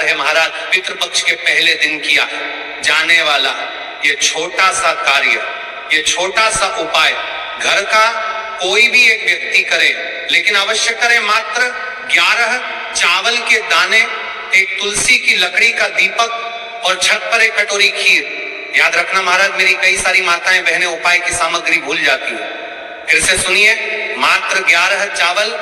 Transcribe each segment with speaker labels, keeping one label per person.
Speaker 1: है महाराज, पितृपक्ष के पहले दिन किया जाने वाला ये छोटा सा कार्य, ये छोटा सा उपाय घर का कोई भी एक व्यक्ति करे, लेकिन अवश्य करे। मात्र 11 चावल के दाने, एक तुलसी की लकड़ी का दीपक और छत पर एक कटोरी खीर। याद रखना महाराज, मेरी कई सारी माताएं बहनें उपाय की सामग्री भूल जाती है। फिर से सुनिए, मात्र 11 चावल,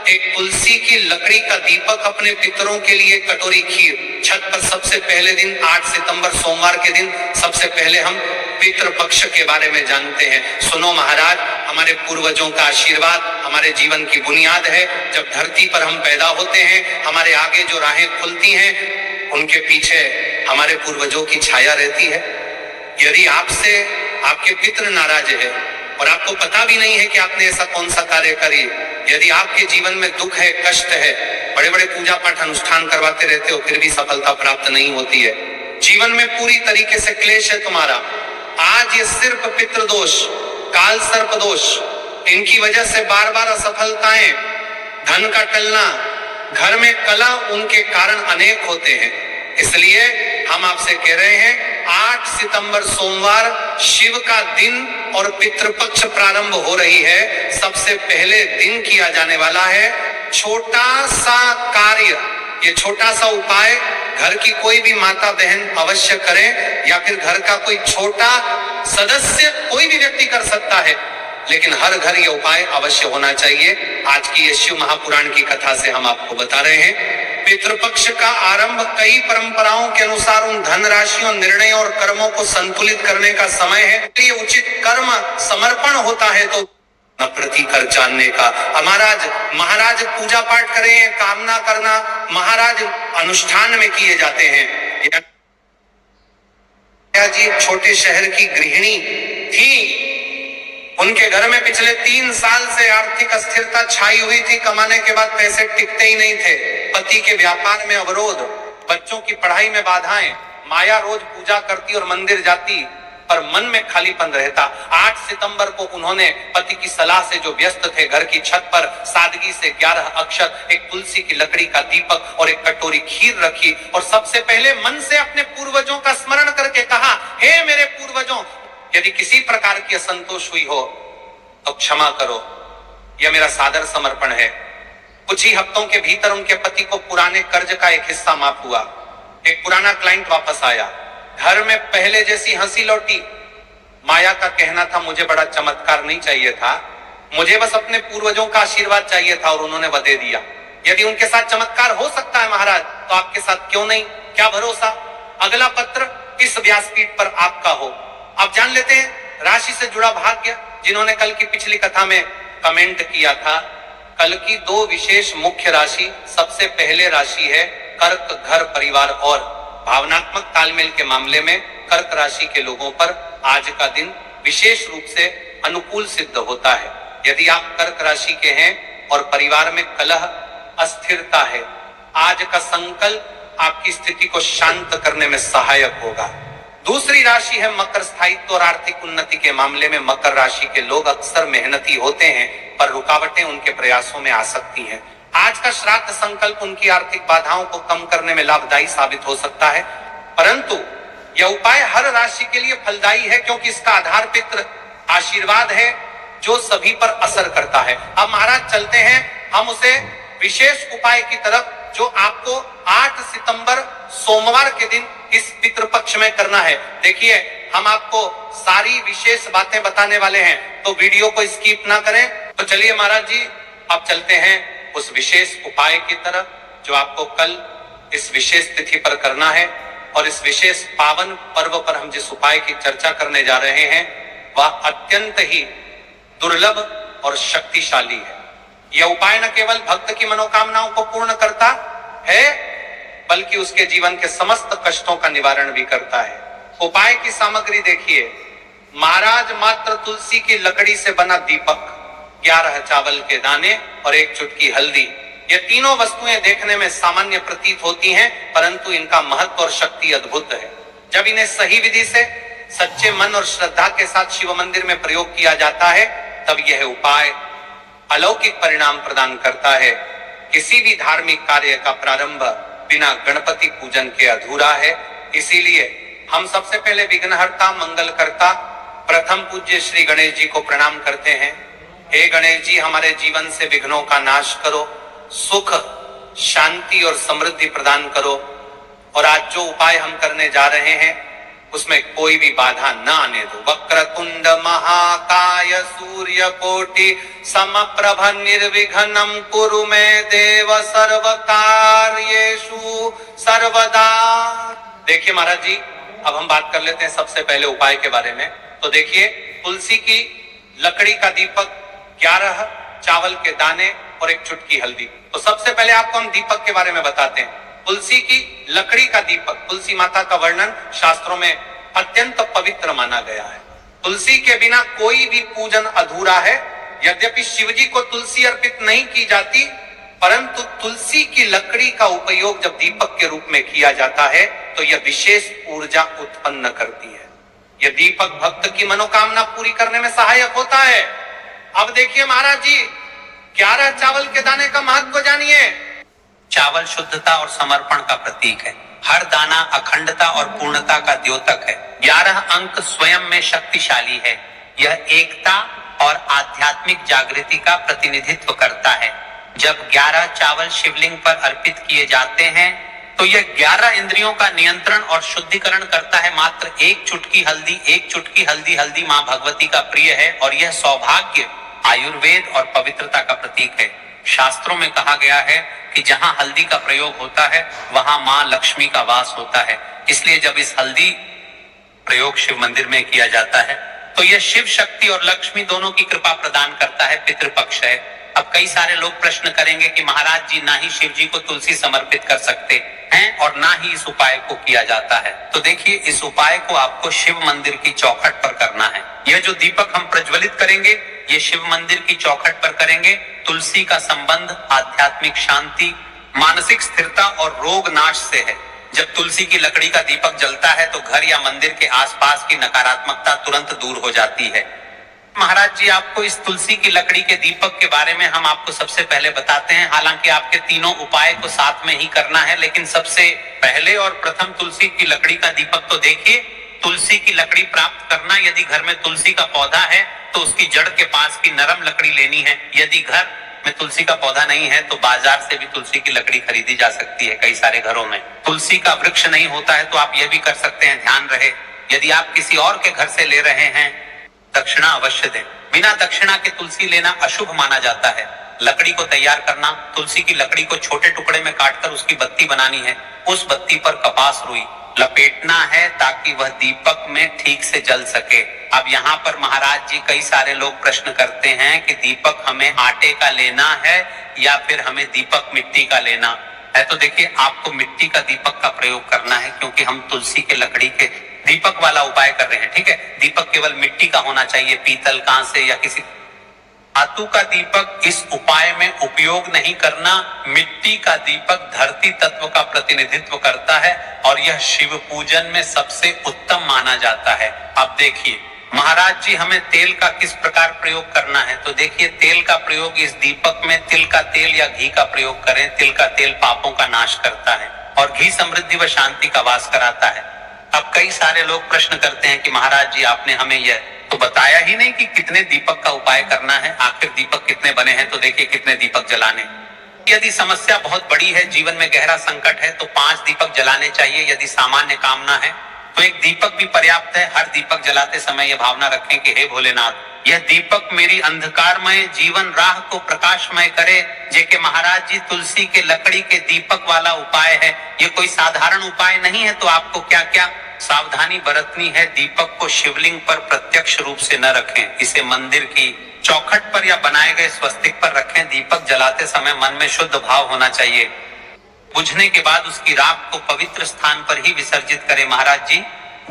Speaker 1: एक तुलसी की लकड़ी का दीपक, अपने पितरों के लिए कटोरी खीर। छत पर सबसे पहले दिन 8 सितंबर सोमवार के दिन सबसे पहले हम पितृपक्ष के बारे में जानते हैं। सुनो महाराज, हमारे पूर्वजों का आशीर्वाद हमारे जीवन की बुनियाद है। जब धरती पर हम पैदा होते हैं, हमारे आगे जो राहें खुलती हैं, उनके पीछे हमारे पूर्वजों की छाया रहती है। यदि आपसे आपके पितृ नाराज है और आपको पता भी नहीं है कि आपने ऐसा कौन सा कार्य करी, यदि आपके जीवन में दुख है, कष्ट है, बड़े बड़े पूजा पाठ अनुष्ठान करवाते रहते हो, फिर भी सफलता प्राप्त नहीं होती है, जीवन में पूरी तरीके से क्लेश है तुम्हारा, आज ये सिर्फ पितृदोष, काल सर्प दोष, इनकी वजह से बार बार असफलताएं, धन का टलना, घर में कलह, उनके कारण अनेक होते हैं। इसलिए हम आपसे कह रहे हैं, 8 सितंबर सोमवार शिव का दिन और पितृपक्ष प्रारंभ हो रही है। सबसे पहले दिन किया जाने वाला है छोटा सा कार्य, ये छोटा सा उपाय घर की कोई भी माता बहन अवश्य करें, या फिर घर का कोई छोटा सदस्य कोई भी व्यक्ति कर सकता है, लेकिन हर घर ये उपाय अवश्य होना चाहिए। आज की ये शिव महापुराण की कथा से हम आपको बता रहे हैं, पितृपक्ष का आरंभ कई परंपराओं के अनुसार उन धनराशियों, निर्णयों और कर्मों को संतुलित करने का समय है। ये उचित कर्म समर्पण होता है तो न प्रतिकर जानने का। महाराज पूजा पाठ करें, कामना करना महाराज अनुष्ठान में किए जाते हैं। जी छोटे शहर की गृहिणी थी, उनके घर में पिछले 3 साल से आर्थिक अस्थिरता छाई हुई थी। कमाने के बाद पैसे टिकते ही नहीं थे, पति के व्यापार में अवरोध, बच्चों की पढ़ाई में बाधाएं। माया रोज पूजा करती और मंदिर जाती, पर मन में खालीपन रहता। 8 सितंबर को उन्होंने पति की सलाह से जो व्यस्त थे, घर की छत पर सादगी से 11 अक्षत, एक तुलसी की लकड़ी का दीपक और एक कटोरी खीर रखी, और सबसे पहले मन से अपने पूर्वजों का स्मरण करके कहा, हे मेरे पूर्वजों, यदि किसी प्रकार की असंतोष हुई हो तो क्षमा करो, यह मेरा सादर समर्पण है। कुछ ही हफ्तों के भीतर उनके पति को पुराने कर्ज का एक हिस्सा माफ हुआ, एक पुराना क्लाइंट वापस आया, घर में पहले जैसी हंसी लौटी। माया का कहना था, मुझे बड़ा चमत्कार नहीं चाहिए था, मुझे बस अपने पूर्वजों का आशीर्वाद चाहिए था, और उन्होंने वह दे दिया। यदि उनके साथ चमत्कार हो सकता है महाराज, तो आपके साथ क्यों नहीं? क्या भरोसा अगला पत्र इस व्यासपीठ पर आपका हो। अब जान लेते हैं राशि से जुड़ा भाग्य, जिन्होंने कल की पिछली कथा में कमेंट किया था। कल की 2 विशेष मुख्य राशि, सबसे पहले राशि है कर्क, घर परिवार और भावनात्मक तालमेल के मामले में कर्क राशि के लोगों पर आज का दिन विशेष रूप से अनुकूल सिद्ध होता है। यदि आप कर्क राशि के हैं और परिवार में कलह, अस्थिरता है, आज का संकल्प आपकी स्थिति को शांत करने में सहायक होगा। दूसरी राशि है मकर, स्थायित्व और आर्थिक उन्नति के मामले में मकर राशि के लोग अक्सर मेहनती होते हैं, पर रुकावटें उनके प्रयासों में आ सकती हैं। आज का श्राद्ध संकल्प उनकी आर्थिक बाधाओं को कम करने में लाभदायी साबित हो सकता है, परंतु यह उपाय हर राशि के लिए फलदायी है, क्योंकि इसका आधार पितृ आशीर्वाद है जो सभी पर असर करता है। अब महाराज चलते हैं हम उसे विशेष उपाय की तरफ, जो आपको 8 सितंबर सोमवार के दिन इस पितृपक्ष में करना है। देखिए, हम आपको सारी विशेष बातें बताने वाले हैं, तो वीडियो को स्किप ना करें। तो चलिए महाराज जी, अब चलते हैं उस विशेष उपाय की तरफ, जो आपको कल इस विशेष तिथि पर करना है। और इस विशेष पावन पर्व पर हम जिस उपाय की चर्चा करने जा रहे हैं, वह अत्यंत ही दुर्लभ और शक्तिशाली है। यह उपाय न केवल भक्त की मनोकामनाओं को पूर्ण करता है, बल्कि उसके जीवन के समस्त कष्टों का निवारण भी करता है। उपाय की सामग्री देखिए, महाराज मात्र तुलसी की लकड़ी से बना दीपक, 11 चावल के दाने और 1 चुटकी हल्दी। ये तीनों वस्तुएं देखने में सामान्य प्रतीत होती हैं, परंतु इनका महत्व और शक्ति अद्भुत है। जब इन्हें सही विधि से सच्चे मन और श्रद्धा के साथ शिव मंदिर में प्रयोग किया जाता है, तब यह उपाय अलौकिक परिणाम प्रदान करता है। किसी भी धार्मिक कार्य का प्रारंभ बिना गणपति पूजन के अधूरा है। इसीलिए हम सबसे पहले विघ्नहर्ता मंगलकर्ता प्रथम पूज्य श्री गणेश जी को प्रणाम करते हैं। हे गणेश जी, हमारे जीवन से विघ्नों का नाश करो, सुख शांति और समृद्धि प्रदान करो। और आज जो उपाय हम करने जा रहे हैं उसमें कोई भी बाधा न आने दो। वक्रतुंड महाकाय सूर्य कोटि समप्रभ निर्विघ्नं कुरु मे देव सर्वकार्येषु सर्वदा। देखिए महाराज जी, अब हम बात कर लेते हैं सबसे पहले उपाय के बारे में। तो देखिए, तुलसी की लकड़ी का दीपक, 11 चावल के दाने और एक चुटकी हल्दी। तो सबसे पहले आपको हम दीपक के बारे में बताते हैं। तुलसी की लकड़ी का दीपक, तुलसी माता का वर्णन शास्त्रों में अत्यंत पवित्र माना गया है। तुलसी के बिना कोई भी पूजन अधूरा है। यद्यपि शिवजी को तुलसी अर्पित नहीं की जाती, परंतु तुलसी की लकड़ी का उपयोग जब दीपक के रूप में किया जाता है तो यह विशेष ऊर्जा उत्पन्न करती है। यह दीपक भक्त की मनोकामना पूरी करने में सहायक होता है। अब देखिए महाराज जी, 11 चावल के दाने का महत्व जानिए। चावल शुद्धता और समर्पण का प्रतीक है। हर दाना अखंडता और पूर्णता का द्योतक है। 11 अंक स्वयं में शक्तिशाली है। यह एकता और आध्यात्मिक जागृति का प्रतिनिधित्व करता है। जब 11 चावल शिवलिंग पर अर्पित किए जाते हैं तो यह 11 इंद्रियों का नियंत्रण और शुद्धिकरण करता है। मात्र एक चुटकी हल्दी, हल्दी मां भगवती का प्रिय है और यह सौभाग्य, आयुर्वेद और पवित्रता का प्रतीक है। शास्त्रों में कहा गया है कि जहां हल्दी का प्रयोग होता है वहां मां लक्ष्मी का वास होता है। इसलिए जब इस हल्दी प्रयोग शिव मंदिर में किया जाता है तो यह शिव शक्ति और लक्ष्मी दोनों की कृपा प्रदान करता है। पितृपक्ष है। अब कई सारे लोग प्रश्न करेंगे कि महाराज जी, ना ही शिव जी को तुलसी समर्पित कर सकते हैं और ना ही इस उपाय को किया जाता है। तो देखिए, इस उपाय को आपको शिव मंदिर की चौखट पर करना है। यह जो दीपक हम प्रज्वलित करेंगे ये शिव मंदिर की चौखट पर करेंगे। तुलसी का संबंध आध्यात्मिक शांति, मानसिक स्थिरता और रोग नाश से है। जब तुलसी की लकड़ी का दीपक जलता है तो घर या मंदिर के आसपास की नकारात्मकता तुरंत दूर हो जाती है। महाराज जी, आपको इस तुलसी की लकड़ी के दीपक के बारे में हम आपको सबसे पहले बताते हैं। हालांकि आपके तीनों उपाय को साथ में ही करना है, लेकिन सबसे पहले और प्रथम तुलसी की लकड़ी का दीपक तो देखिए। तुलसी की लकड़ी प्राप्त करना, यदि घर में तुलसी का पौधा है तो उसकी जड़ के पास की नरम लकड़ी लेनी है। यदि घर में तुलसी का पौधा नहीं है तो बाजार से भी तुलसी की लकड़ी खरीदी जा सकती है। कई सारे घरों में तुलसी का वृक्ष नहीं होता है तो आप यह भी कर सकते हैं। ध्यान रहे, यदि आप किसी और के घर से ले रहे हैं, दक्षिणा अवश्य दें। बिना दक्षिणा के तुलसी लेना अशुभ माना जाता है। लकड़ी को तैयार करना, तुलसी की लकड़ी को छोटे टुकड़े में काटकर उसकी बत्ती बनानी है। उस बत्ती पर कपास रुई लपेटना है ताकि वह दीपक में ठीक से जल सके। अब यहाँ पर महाराज जी, कई सारे लोग प्रश्न करते हैं कि दीपक हमें आटे का लेना है या फिर हमें दीपक मिट्टी का लेना है। तो देखिए, आपको मिट्टी का दीपक का प्रयोग करना है क्योंकि हम तुलसी के लकड़ी के दीपक वाला उपाय कर रहे हैं। ठीक है, दीपक केवल मिट्टी का होना चाहिए, पीतल, कांसे या किसी धातु का दीपक इस उपाय में उपयोग नहीं करना। मिट्टी का दीपक धरती तत्व का प्रतिनिधित्व करता है और यह शिव पूजन में सबसे उत्तम माना जाता है। अब देखिए महाराज जी, हमें तेल का किस प्रकार प्रयोग करना है। तो देखिए, तेल का प्रयोग इस दीपक में तिल का तेल या घी का प्रयोग करें। तिल का तेल पापों का नाश करता है और घी समृद्धि व शांति का वास कराता है। अब कई सारे लोग प्रश्न करते हैं कि महाराज जी, आपने हमें यह तो बताया ही नहीं कि कितने दीपक का उपाय करना है। आखिर दीपक कितने बने हैं, तो देखिए कितने दीपक जलाने। यदि समस्या बहुत बड़ी है, जीवन में गहरा संकट है, तो 5 दीपक जलाने चाहिए। यदि सामान्य कामना है तो 1 दीपक भी पर्याप्त है। हर दीपक जलाते समय यह भावना रखें कि हे भोलेनाथ, यह दीपक मेरी अंधकारमय जीवन राह को प्रकाशमय करे। जेके महाराज जी, तुलसी के लकड़ी के दीपक वाला उपाय है। ये कोई साधारण उपाय नहीं है। तो आपको क्या क्या सावधानी बरतनी है। दीपक को शिवलिंग पर प्रत्यक्ष रूप से न रखें, इसे मंदिर की चौखट पर या बनाए गए स्वस्तिक पर रखें। दीपक जलाते समय मन में शुद्ध भाव होना चाहिए। बुझने के बाद उसकी राख को पवित्र स्थान पर ही विसर्जित करें। महाराज जी,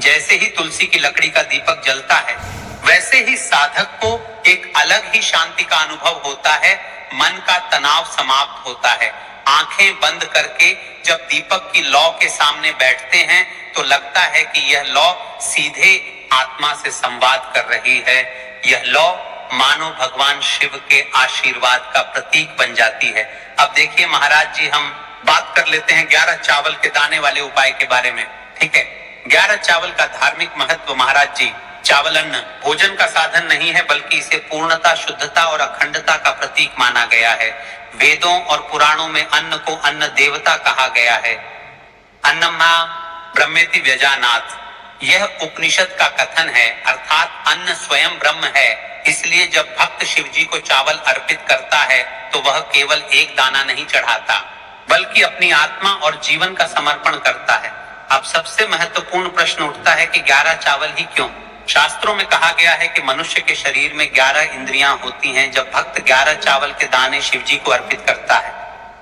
Speaker 1: जैसे ही तुलसी की लकड़ी का दीपक जलता है वैसे ही साधक को एक अलग ही शांति का अनुभव होता है। मन का तनाव समाप्त होता है। आंखें बंद करके जब दीपक की लौ के सामने बैठते हैं तो लगता है कि यह लौ सीधे आत्मा से संवाद कर रही है। यह लौ मानो भगवान शिव के आशीर्वाद का प्रतीक बन जाती है। अब देखिए महाराज जी, हम बात कर लेते हैं 11 चावल के दाने वाले उपाय के बारे में। ठीक है, 11 चावल का धार्मिक महत्व। महाराज जी, चावल अन्न भोजन का साधन नहीं है, बल्कि इसे पूर्णता, शुद्धता और अखंडता का प्रतीक माना गया है। वेदों और पुराणों में अन्न को अन्न देवता कहा गया है। अन्नमा ब्रह्मेति व्यजानात्, यह उपनिषद का कथन है, अर्थात अन्न स्वयं ब्रह्म है। इसलिए जब भक्त शिव जी को चावल अर्पित करता है तो वह केवल एक दाना नहीं चढ़ाता, बल्कि अपनी आत्मा और जीवन का समर्पण करता है। अब सबसे महत्वपूर्ण प्रश्न उठता है कि 11 चावल ही क्यों? शास्त्रों में कहा गया है कि मनुष्य के शरीर में 11 इंद्रियां होती हैं। जब भक्त 11 चावल के दाने शिव जी को अर्पित करता है,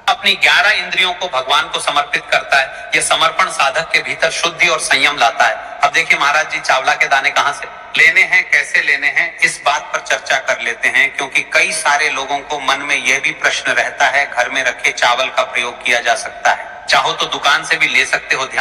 Speaker 1: अपनी 11 इंद्रियों को भगवान को समर्पित करता है, यह समर्पण साधक के भीतर शुद्धि और संयम लाता है। अब देखिए महाराज जी, चावला के दाने कहां से लेने हैं, कैसे लेने हैं, इस बात पर चर्चा कर लेते हैं, क्योंकि कई सारे लोगों को मन में यह भी प्रश्न रहता है, घर में रखे चावल का प्रयोग किया जा सकता है, चाहो तो दुकान से भी ले सकते हो। ध्यान